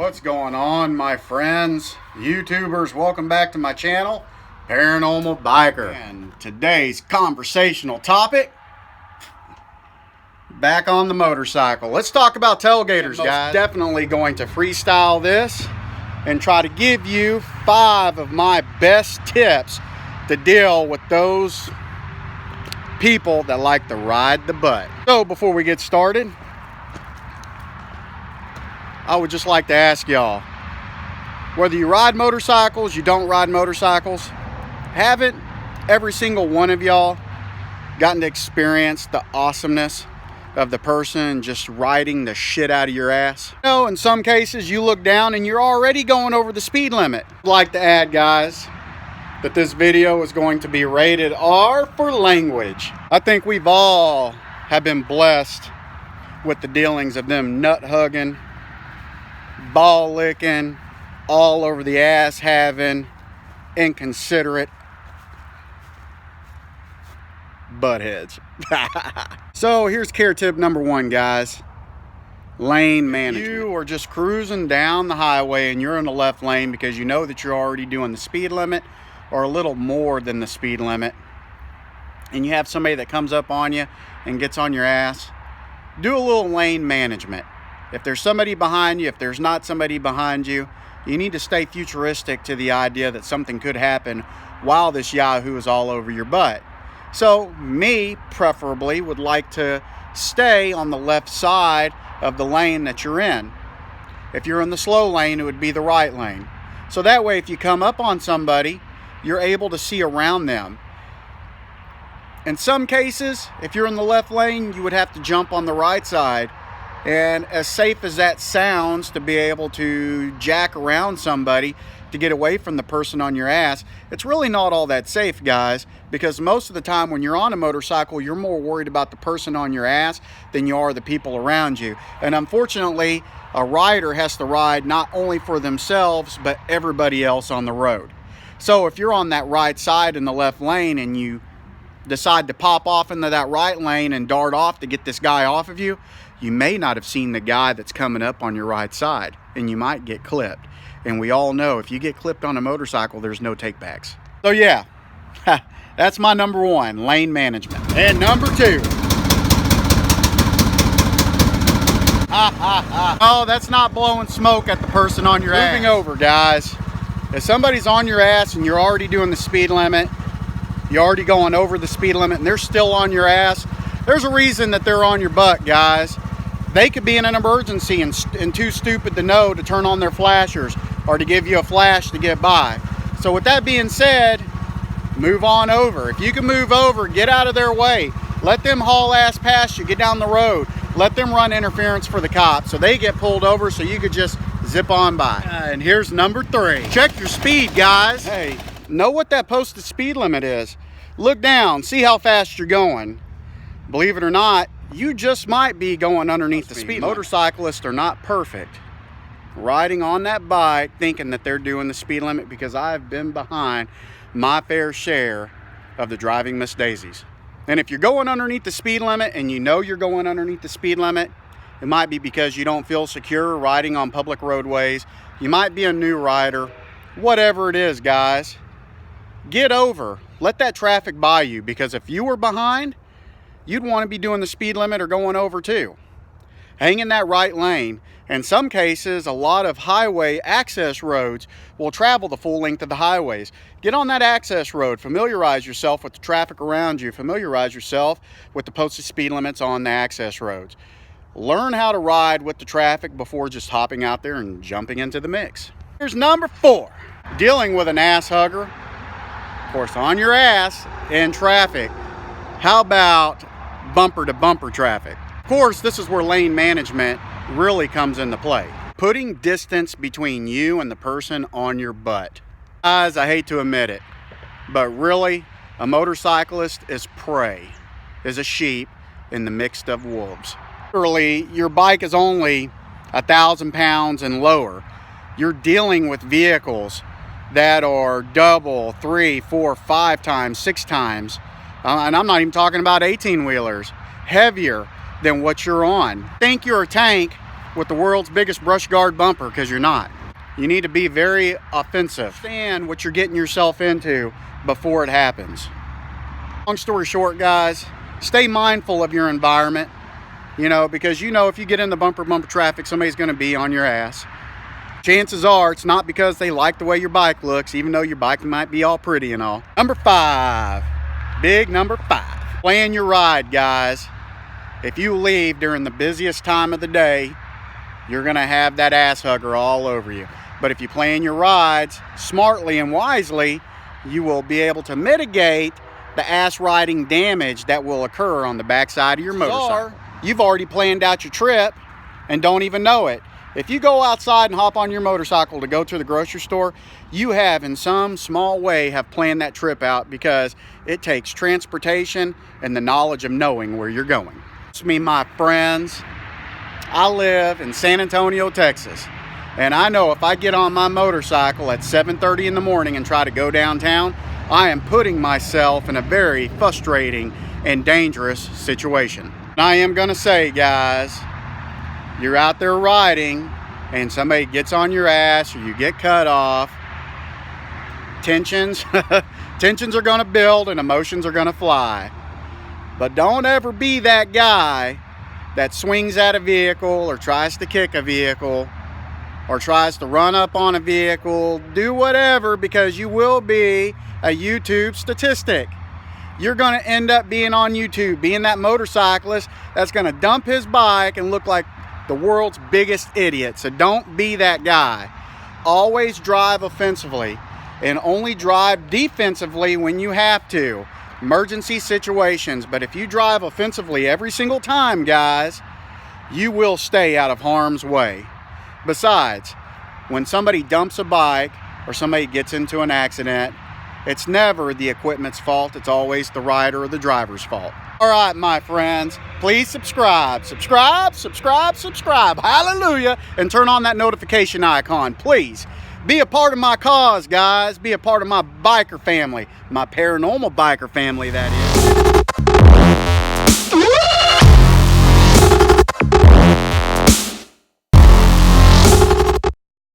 What's going on, my friends, YouTubers? Welcome back to my channel, Paranormal Biker. And today's conversational topic, back on the motorcycle. Let's talk about tailgaters, guys. Definitely going to freestyle this and try to give you 5 of my best tips to deal with those people that like to ride the butt. So before we get started, I would just like to ask y'all, whether you ride motorcycles, you don't ride motorcycles, haven't every single one of y'all gotten to experience the awesomeness of the person just riding the shit out of your ass? You know, in some cases you look down and you're already going over the speed limit. I'd like to add, guys, that this video is going to be rated R for language. I think we've all have been blessed with the dealings of them nut hugging, ball licking, all over the ass having, inconsiderate buttheads. So here's care tip number 1, guys. Lane management. You are just cruising down the highway and you're in the left lane because you know that you're already doing the speed limit or a little more than the speed limit, and you have somebody that comes up on you and gets on your ass. Do a little lane management. If there's somebody behind you, if there's not somebody behind you, you need to stay futuristic to the idea that something could happen while this yahoo is all over your butt. So me, preferably, would like to stay on the left side of the lane that you're in. If you're in the slow lane, it would be the right lane. So that way, if you come up on somebody, you're able to see around them. In some cases, if you're in the left lane, you would have to jump on the right side. And as safe as that sounds, to be able to jack around somebody to get away from the person on your ass, it's really not all that safe, guys, because most of the time when you're on a motorcycle, you're more worried about the person on your ass than you are the people around you. And unfortunately, a rider has to ride not only for themselves, but everybody else on the road. So if you're on that right side in the left lane and you decide to pop off into that right lane and dart off to get this guy off of you, you may not have seen the guy that's coming up on your right side, and you might get clipped. And we all know if you get clipped on a motorcycle, there's no takebacks. So yeah, that's my number 1, lane management. And number 2. Oh, that's not blowing smoke at the person on your ass. Moving over, guys. If somebody's on your ass and you're already doing the speed limit, you're already going over the speed limit, and they're still on your ass, there's a reason that they're on your butt, guys. They could be in an emergency and too stupid to know to turn on their flashers or to give you a flash to get by. So with that being said, move on over. If you can move over, get out of their way. Let them haul ass past you, get down the road. Let them run interference for the cops so they get pulled over so you could just zip on by. And here's number 3. Check your speed, guys. Hey, know what that posted speed limit is. Look down, see how fast you're going. Believe it or not, you just might be going underneath the speed limit. Motorcyclists are not perfect. Riding on that bike thinking that they're doing the speed limit, because I've been behind my fair share of the driving Miss Daisies. And if you're going underneath the speed limit and you know you're going underneath the speed limit, it might be because you don't feel secure riding on public roadways. You might be a new rider. Whatever it is, guys, get over. Let that traffic by you, because if you were behind, you'd want to be doing the speed limit or going over too. Hang in that right lane. In some cases, a lot of highway access roads will travel the full length of the highways. Get on that access road. Familiarize yourself with the traffic around you. Familiarize yourself with the posted speed limits on the access roads. Learn how to ride with the traffic before just hopping out there and jumping into the mix. Here's number 4. Dealing with an ass hugger. Of course, on your ass in traffic. How about bumper to bumper traffic? Of course, this is where lane management really comes into play. Putting distance between you and the person on your butt. Guys, I hate to admit it, but really, a motorcyclist is prey, is a sheep in the midst of wolves. Literally, your bike is only 1,000 pounds and lower. You're dealing with vehicles that are double, 3, 4, 5 times, 6 times, and I'm not even talking about 18-wheelers, heavier than what you're on. Think you're a tank, with the world's biggest brush guard bumper, because you're not. You need to be very offensive. Understand what you're getting yourself into before it happens. Long story short, guys, stay mindful of your environment, you know, because you know if you get in the bumper traffic, somebody's going to be on your ass. Chances are it's not because they like the way your bike looks, even though your bike might be all pretty and all. Number 5, big number 5. Plan your ride, guys. If you leave during the busiest time of the day, you're gonna have that ass hugger all over you. But if you plan your rides smartly and wisely, you will be able to mitigate the ass riding damage that will occur on the backside of your motorcycle. You've already planned out your trip and don't even know it. If you go outside and hop on your motorcycle to go to the grocery store, you have in some small way have planned that trip out, because it takes transportation and the knowledge of knowing where you're going. It's me, my friends. I live in San Antonio, Texas, and I know if I get on my motorcycle at 7:30 in the morning and try to go downtown, I am putting myself in a very frustrating and dangerous situation. And I am gonna say, guys, you're out there riding and somebody gets on your ass or you get cut off, tensions are gonna build and emotions are gonna fly. But don't ever be that guy that swings at a vehicle or tries to kick a vehicle or tries to run up on a vehicle. Do whatever, because you will be a YouTube statistic. You're going to end up being on YouTube, being that motorcyclist that's going to dump his bike and look like the world's biggest idiot. So don't be that guy. Always drive offensively and only drive defensively when you have to. Emergency situations. But if you drive offensively every single time, guys, you will stay out of harm's way. Besides, when somebody dumps a bike or somebody gets into an accident, it's never the equipment's fault. It's always the rider or the driver's fault. All right, my friends, please subscribe. Hallelujah. And turn on that notification icon, please. Be a part of my cause, guys. Be a part of my biker family, my paranormal biker family, that is.